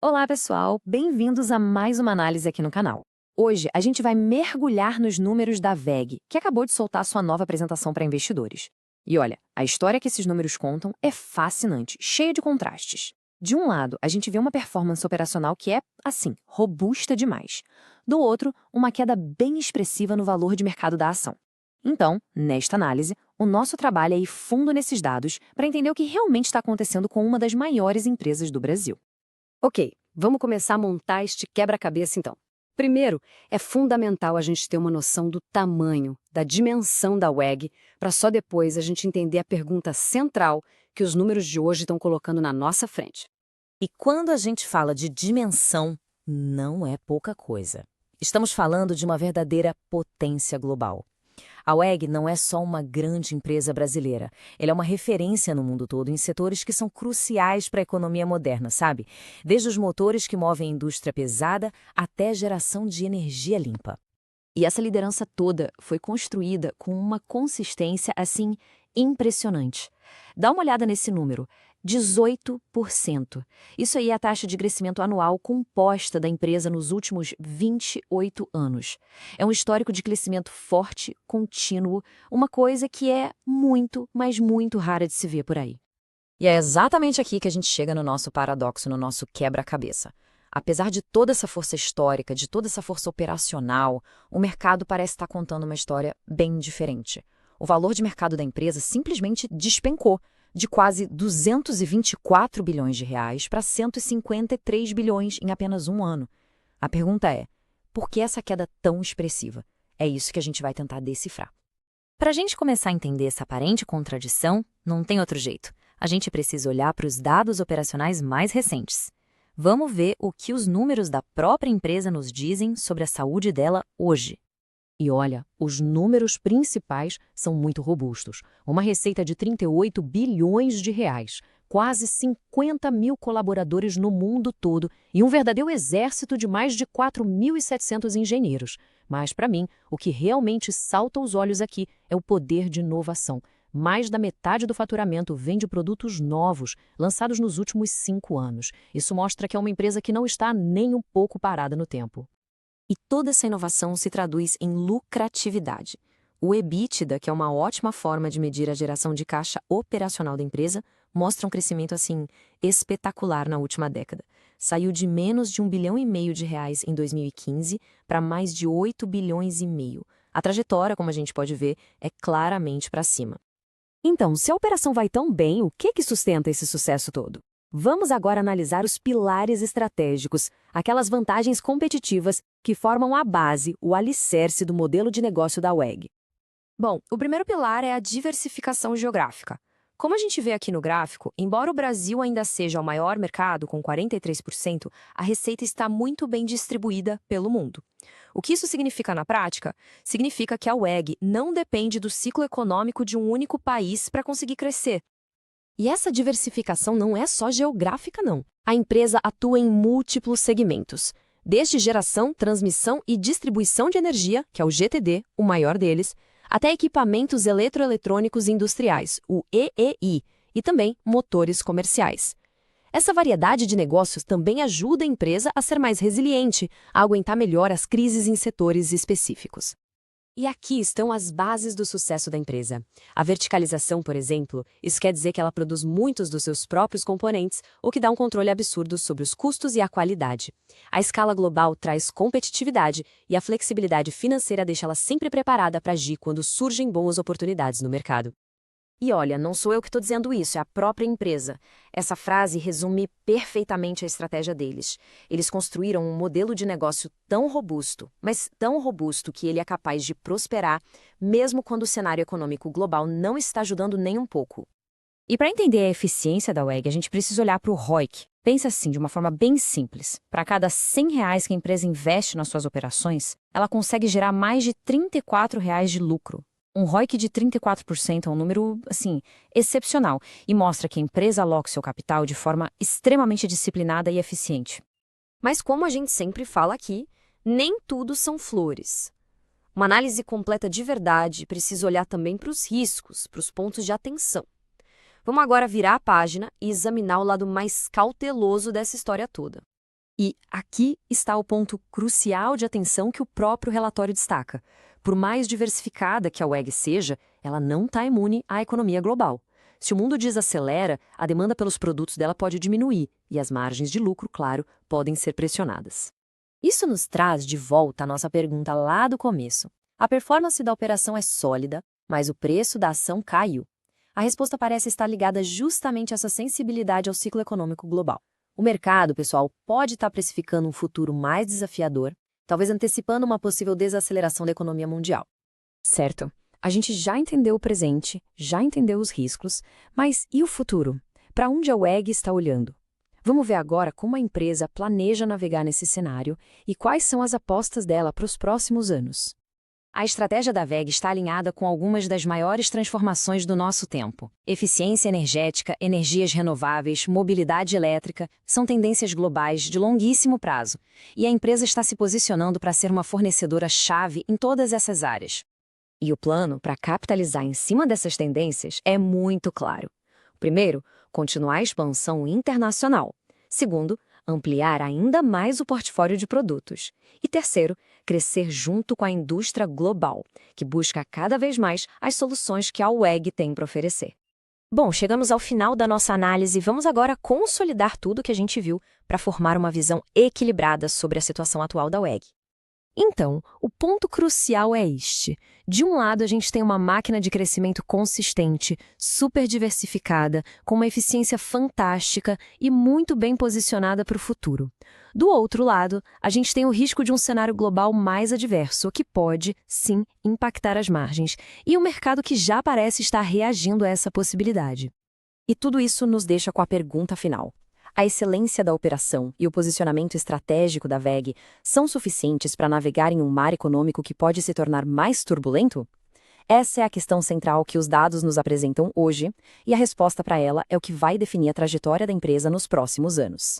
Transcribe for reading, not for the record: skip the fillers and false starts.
Olá, pessoal! Bem-vindos a mais uma análise aqui no canal. Hoje, a gente vai mergulhar nos números da WEG, que acabou de soltar sua nova apresentação para investidores. E olha, a história que esses números contam é fascinante, cheia de contrastes. De um lado, a gente vê uma performance operacional que é, assim, robusta demais. Do outro, uma queda bem expressiva no valor de mercado da ação. Então, nesta análise, o nosso trabalho é ir fundo nesses dados para entender o que realmente está acontecendo com uma das maiores empresas do Brasil. Ok, vamos começar a montar este quebra-cabeça então. Primeiro, é fundamental a gente ter uma noção do tamanho, da dimensão da WEG, para só depois a gente entender a pergunta central que os números de hoje estão colocando na nossa frente. E quando a gente fala de dimensão, não é pouca coisa. Estamos falando de uma verdadeira potência global. A WEG não é só uma grande empresa brasileira. Ela é uma referência no mundo todo em setores que são cruciais para a economia moderna, sabe? Desde os motores que movem a indústria pesada até a geração de energia limpa. E essa liderança toda foi construída com uma consistência, assim, impressionante. Dá uma olhada nesse número, 18%. Isso aí é a taxa de crescimento anual composta da empresa nos últimos 28 anos. É um histórico de crescimento forte, contínuo, uma coisa que é muito, mas muito rara de se ver por aí. E é exatamente aqui que a gente chega no nosso paradoxo, no nosso quebra-cabeça. Apesar de toda essa força histórica, de toda essa força operacional, o mercado parece estar contando uma história bem diferente. O valor de mercado da empresa simplesmente despencou, de quase 224 bilhões de reais para 153 bilhões em apenas um ano. A pergunta é, por que essa queda tão expressiva? É isso que a gente vai tentar decifrar. Para a gente começar a entender essa aparente contradição, não tem outro jeito. A gente precisa olhar para os dados operacionais mais recentes. Vamos ver o que os números da própria empresa nos dizem sobre a saúde dela hoje. E olha, os números principais são muito robustos. Uma receita de 38 bilhões de reais, quase 50 mil colaboradores no mundo todo e um verdadeiro exército de mais de 4.700 engenheiros. Mas, para mim, o que realmente salta aos olhos aqui é o poder de inovação. Mais da metade do faturamento vem de produtos novos, lançados nos últimos 5 anos. Isso mostra que é uma empresa que não está nem um pouco parada no tempo. E toda essa inovação se traduz em lucratividade. O EBITDA, que é uma ótima forma de medir a geração de caixa operacional da empresa, mostra um crescimento assim espetacular na última década. Saiu de menos de 1,5 bilhão de reais em 2015 para mais de 8,5 bilhões. A trajetória, como a gente pode ver, é claramente para cima. Então, se a operação vai tão bem, o que sustenta esse sucesso todo? Vamos agora analisar os pilares estratégicos, aquelas vantagens competitivas que formam a base, o alicerce do modelo de negócio da WEG. Bom, o primeiro pilar é a diversificação geográfica. Como a gente vê aqui no gráfico, embora o Brasil ainda seja o maior mercado, com 43%, a receita está muito bem distribuída pelo mundo. O que isso significa na prática? Significa que a WEG não depende do ciclo econômico de um único país para conseguir crescer. E essa diversificação não é só geográfica, não. A empresa atua em múltiplos segmentos, desde geração, transmissão e distribuição de energia, que é o GTD, o maior deles, até equipamentos eletroeletrônicos industriais, o EEI, e também motores comerciais. Essa variedade de negócios também ajuda a empresa a ser mais resiliente, a aguentar melhor as crises em setores específicos. E aqui estão as bases do sucesso da empresa. A verticalização, por exemplo, isso quer dizer que ela produz muitos dos seus próprios componentes, o que dá um controle absurdo sobre os custos e a qualidade. A escala global traz competitividade e a flexibilidade financeira deixa ela sempre preparada para agir quando surgem boas oportunidades no mercado. E olha, não sou eu que estou dizendo isso, é a própria empresa. Essa frase resume perfeitamente a estratégia deles. Eles construíram um modelo de negócio tão robusto, mas tão robusto que ele é capaz de prosperar, mesmo quando o cenário econômico global não está ajudando nem um pouco. E para entender a eficiência da WEG, a gente precisa olhar para o ROIC. Pensa assim, de uma forma bem simples. Para cada R$ 100 que a empresa investe nas suas operações, ela consegue gerar mais de R$ 34 de lucro. Um ROIC de 34% é um número, assim, excepcional e mostra que a empresa aloca seu capital de forma extremamente disciplinada e eficiente. Mas como a gente sempre fala aqui, nem tudo são flores. Uma análise completa de verdade precisa olhar também para os riscos, para os pontos de atenção. Vamos agora virar a página e examinar o lado mais cauteloso dessa história toda. E aqui está o ponto crucial de atenção que o próprio relatório destaca. Por mais diversificada que a WEG seja, ela não está imune à economia global. Se o mundo desacelera, a demanda pelos produtos dela pode diminuir e as margens de lucro, claro, podem ser pressionadas. Isso nos traz de volta à nossa pergunta lá do começo. A performance da operação é sólida, mas o preço da ação caiu. A resposta parece estar ligada justamente a essa sensibilidade ao ciclo econômico global. O mercado, pessoal, pode estar precificando um futuro mais desafiador, talvez antecipando uma possível desaceleração da economia mundial. Certo. A gente já entendeu o presente, já entendeu os riscos, mas e o futuro? Para onde a WEG está olhando? Vamos ver agora como a empresa planeja navegar nesse cenário e quais são as apostas dela para os próximos anos. A estratégia da WEG está alinhada com algumas das maiores transformações do nosso tempo. Eficiência energética, energias renováveis, mobilidade elétrica são tendências globais de longuíssimo prazo, e a empresa está se posicionando para ser uma fornecedora-chave em todas essas áreas. E o plano para capitalizar em cima dessas tendências é muito claro. Primeiro, continuar a expansão internacional. Segundo, ampliar ainda mais o portfólio de produtos. E terceiro, crescer junto com a indústria global, que busca cada vez mais as soluções que a WEG tem para oferecer. Bom, chegamos ao final da nossa análise e vamos agora consolidar tudo que a gente viu para formar uma visão equilibrada sobre a situação atual da WEG. Então, o ponto crucial é este. De um lado, a gente tem uma máquina de crescimento consistente, super diversificada, com uma eficiência fantástica e muito bem posicionada para o futuro. Do outro lado, a gente tem o risco de um cenário global mais adverso, que pode, sim, impactar as margens, e um mercado que já parece estar reagindo a essa possibilidade. E tudo isso nos deixa com a pergunta final. A excelência da operação e o posicionamento estratégico da WEG são suficientes para navegar em um mar econômico que pode se tornar mais turbulento? Essa é a questão central que os dados nos apresentam hoje, e a resposta para ela é o que vai definir a trajetória da empresa nos próximos anos.